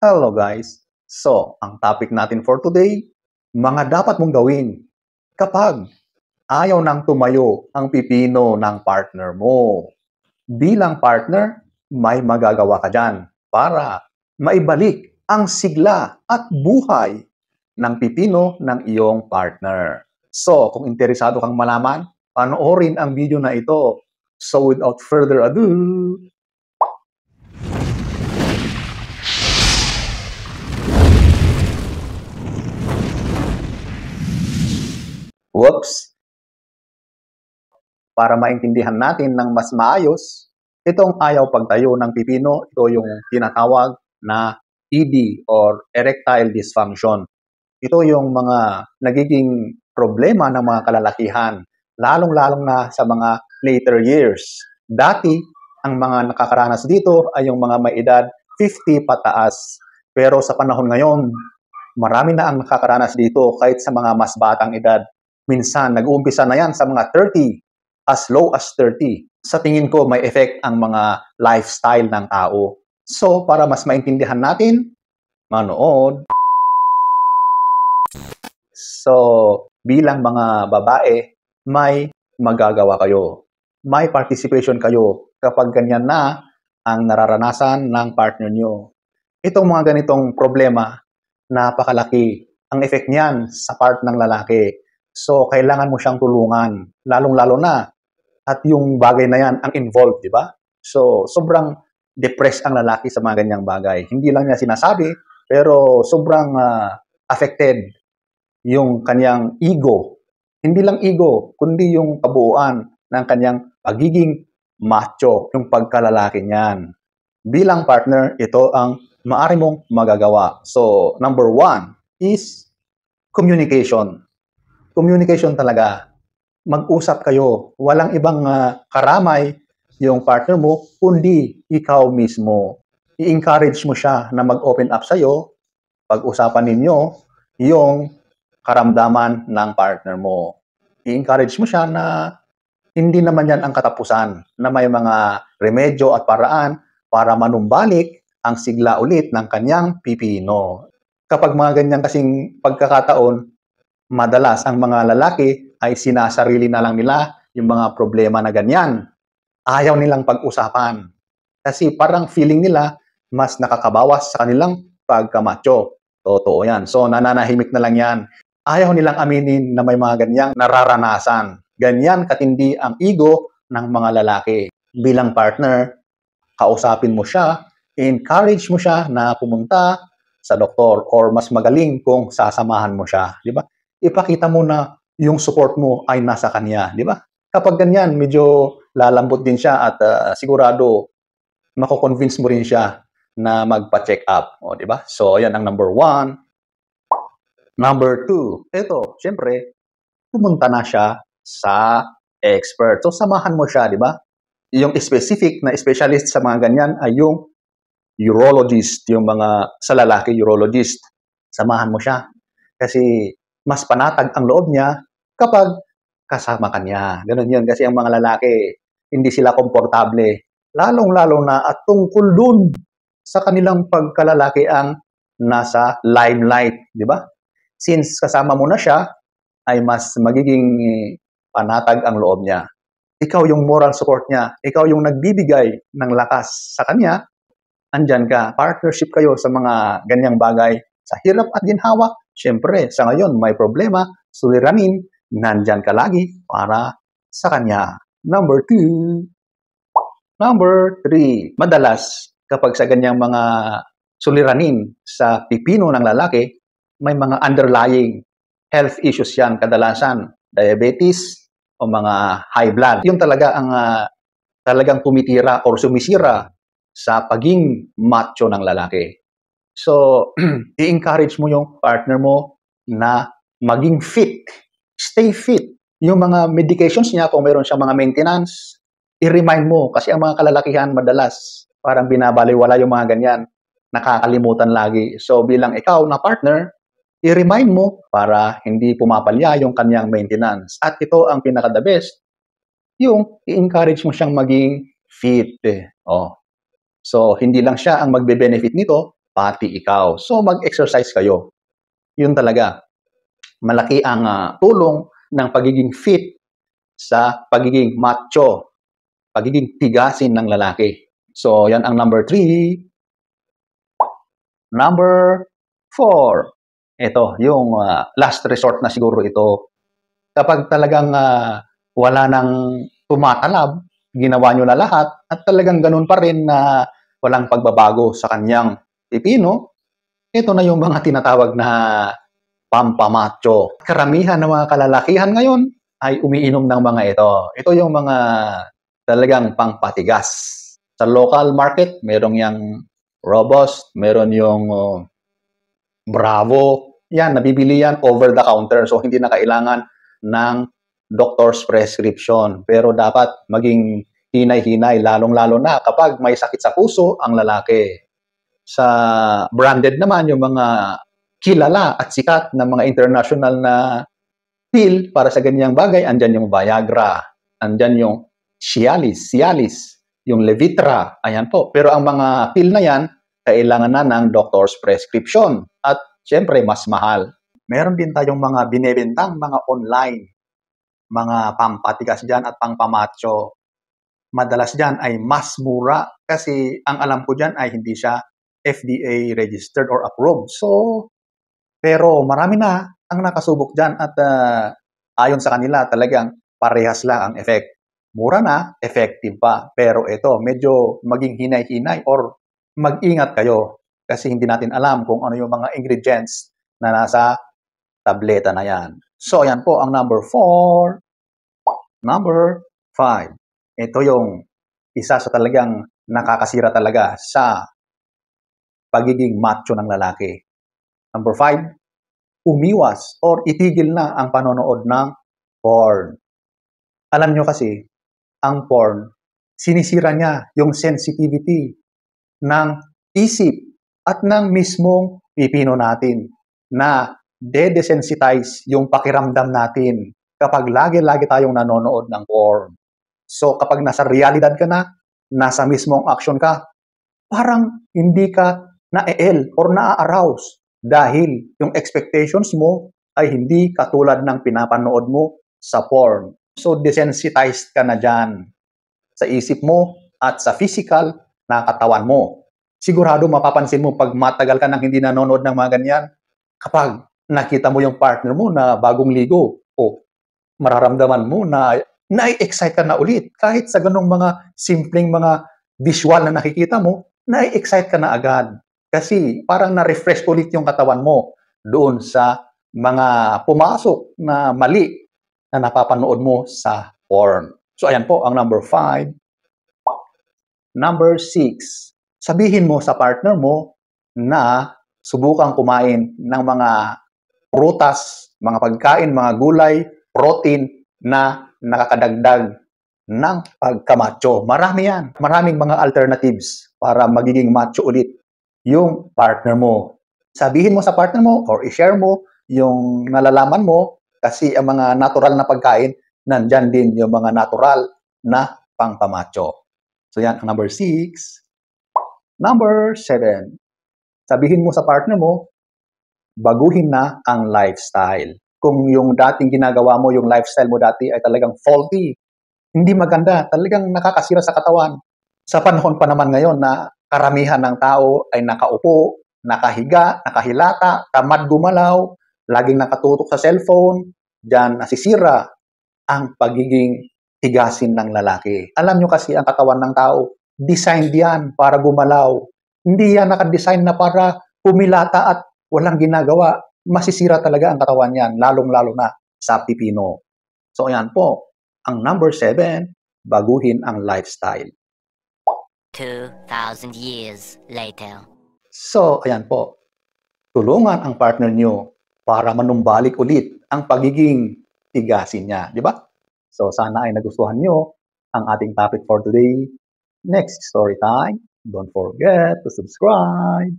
Hello guys! So, ang topic natin for today, mga dapat mong gawin kapag ayaw nang tumayo ang pipino ng partner mo. Bilang partner, may magagawa ka dyan para maibalik ang sigla at buhay ng pipino ng iyong partner. So, kung interesado kang malaman, panoorin ang video na ito. So, without further ado, whoops! Para maintindihan natin ng mas maayos, itong ayaw pagtayo ng pipino, ito yung tinatawag na ED or erectile dysfunction. Ito yung mga nagiging problema ng mga kalalakihan, lalong-lalong na sa mga later years. Dati, ang mga nakakaranas dito ay yung mga may edad 50 pataas. Pero sa panahon ngayon, marami na ang nakakaranas dito kahit sa mga mas batang edad. Minsan, nag-uumpisa na yan sa mga 30, as low as 30. Sa tingin ko, may effect ang mga lifestyle ng tao. So, para mas maintindihan natin, manood. So, bilang mga babae, may magagawa kayo. May participation kayo kapag ganyan na ang nararanasan ng partner nyo. Itong mga ganitong problema, napakalaki ang effect niyan sa part ng lalaki. So, kailangan mo siyang tulungan, lalong-lalo na. At yung bagay na yan ang involved, di ba? So, sobrang depressed ang lalaki sa mga ganyang bagay. Hindi lang niya sinasabi, pero sobrang affected yung kanyang ego. Hindi lang ego, kundi yung kabuuan ng kanyang pagiging macho, yung pagkalalaki niyan. Bilang partner, ito ang maaari mong magagawa. So, number 1 is communication. Communication talaga. Mag-usap kayo. Walang ibang karamay yung partner mo, kundi ikaw mismo. I-encourage mo siya na mag-open up sa'yo. Pag-usapan ninyo yung karamdaman ng partner mo. I-encourage mo siya na hindi naman yan ang katapusan, na may mga remedyo at paraan para manumbalik ang sigla ulit ng kanyang pipino. Kapag mga ganyan kasing pagkakataon, madalas ang mga lalaki ay sinasarili na lang nila yung mga problema na ganyan. Ayaw nilang pag-usapan. Kasi parang feeling nila mas nakakabawas sa kanilang pagkamacho. Totoo yan. So, nananahimik na lang yan. Ayaw nilang aminin na may mga ganyang nararanasan. Ganyan katindi ang ego ng mga lalaki. Bilang partner, kausapin mo siya, encourage mo siya na pumunta sa doktor or mas magaling kung sasamahan mo siya. Di ba? Ipakita mo na yung support mo ay nasa kanya. Di ba? Kapag ganyan, medyo lalambot din siya at sigurado mako-convince mo rin siya na magpa-check up. O, di ba? So, yan ang number 1. Number 2, ito, syempre, pumunta na siya sa expert. So, samahan mo siya, di ba? Yung specific na specialist sa mga ganyan ay yung urologist, yung mga sa lalaki urologist. Samahan mo siya. Kasi mas panatag ang loob niya kapag kasama ka niya. Ganun yun. Kasi ang mga lalaki, hindi sila komportable. Lalong-lalo na at tungkol dun sa kanilang pagkalalaki ang nasa limelight, di ba? Since kasama mo na siya, ay mas magiging panatag ang loob niya. Ikaw yung moral support niya. Ikaw yung nagbibigay ng lakas sa kanya. Andyan ka. Partnership kayo sa mga ganyang bagay. Sa hirap at ginhawa, syempre, sa ngayon may problema, suliranin, nandyan ka lagi para sa kanya. Number 2. Number 3. Madalas, kapag sa ganyang mga suliranin sa pipino ng lalaki, may mga underlying health issues yan, kadalasan diabetes o mga high blood. Yung talaga ang talagang tumitira or sumisira sa paging macho ng lalaki. So, i-encourage mo yung partner mo na maging fit. Stay fit. Yung mga medications niya, kung mayroon siyang mga maintenance, i-remind mo. Kasi ang mga kalalakihan madalas, parang binabaliwala yung mga ganyan. Nakakalimutan lagi. So, bilang ikaw na partner, i-remind mo para hindi pumapalya yung kanyang maintenance. At ito ang pinaka-the best, yung i-encourage mo siyang maging fit. Oh. So, hindi lang siya ang magbe-benefit nito, pati ikaw. So, mag-exercise kayo. Yun talaga. Malaki ang tulong ng pagiging fit sa pagiging macho, pagiging tigasin ng lalaki. So, yan ang number 3. Number 4. Ito, yung last resort na siguro ito. Kapag talagang wala nang tumatalab, ginawa nyo na lahat, at talagang ganun pa rin na walang pagbabago sa kanyang pipino, ito na yung mga tinatawag na pampamacho. Karamihan ng mga kalalakihan ngayon ay umiinom ng mga ito. Ito yung mga talagang pangpatigas. Sa local market, merong yung Robust, meron yung Bravo. Yan, nabibili yan over the counter. So, hindi na kailangan ng doctor's prescription. Pero dapat maging hinay-hinay, lalong-lalo na kapag may sakit sa puso ang lalaki. Sa branded naman, yung mga kilala at sikat na mga international na pill para sa ganyang bagay, andyan yung Viagra, andyan yung Cialis, yung Levitra, ayan po. Pero ang mga pill na yan, kailangan na ng doctor's prescription. At syempre, mas mahal. Meron din tayong mga binebentang mga online, mga pampatigas dyan at pangpamacho. Madalas dyan ay mas mura kasi ang alam ko dyan ay hindi siya FDA registered or approved. So, pero marami na ang nakasubok dyan at ayon sa kanila talagang parehas lang ang effect. Mura na, effective pa. Pero ito, medyo maging hinay-hinay or mag-ingat kayo kasi hindi natin alam kung ano yung mga ingredients na nasa tableta na yan. So, ayan po ang number 4. Number 5. Ito yung isa sa talagang nakakasira talaga sa pagiging macho ng lalaki. Number 5, umiwas or itigil na ang panonood ng porn. Alam nyo kasi, ang porn, sinisira niya yung sensitivity ng isip at ng mismong pipino natin na de-desensitize yung pakiramdam natin kapag lagi-lagi tayong nanonood ng porn. So kapag nasa realidad ka na, nasa mismong action ka, parang hindi ka na-el or na-arouse dahil yung expectations mo ay hindi katulad ng pinapanood mo sa porn. So desensitized ka na dyan sa isip mo at sa physical na katawan mo. Sigurado mapapansin mo pag matagal ka nang hindi nanonood ng mga ganyan, kapag nakita mo yung partner mo na bagong ligo, o mararamdaman mo na na-excite ka na ulit. Kahit sa ganong mga simpleng mga visual na nakikita mo, na-excite ka na agad. Kasi parang na-refresh ulit yung katawan mo doon sa mga pumasok na mali na napapanood mo sa porn. So ayan po ang number 5. Number 6, sabihin mo sa partner mo na subukang kumain ng mga prutas, mga pagkain, mga gulay, protein na nakakadagdag ng pagkamacho. Marami yan. Maraming mga alternatives para magiging macho ulit yung partner mo. Sabihin mo sa partner mo or i-share mo yung nalalaman mo kasi ang mga natural na pagkain, nandyan din yung mga natural na pangpamacho. So yan ang number 6. Number 7, sabihin mo sa partner mo, baguhin na ang lifestyle. Kung yung dating ginagawa mo, yung lifestyle mo dati ay talagang faulty, hindi maganda, talagang nakakasira sa katawan. Sa panahon pa naman ngayon na karamihan ng tao ay nakaupo, nakahiga, nakahilata, tamad gumalaw, laging nakatutok sa cellphone, diyan nasisira ang pagiging tigasin ng lalaki. Alam nyo kasi ang katawan ng tao, designed yan para gumalaw. Hindi yan nakadesign na para kumilata at walang ginagawa. Masisira talaga ang katawan yan, lalong-lalo na sa pipino. So ayan po, ang number 7, baguhin ang lifestyle. 2,000 years later. So ayan po, tulungan ang partner nyo para manumbalik ulit ang pagiging tigasin niya, di ba? So sana ay nagustuhan nyo ang ating topic for today. Next story time. Don't forget to subscribe.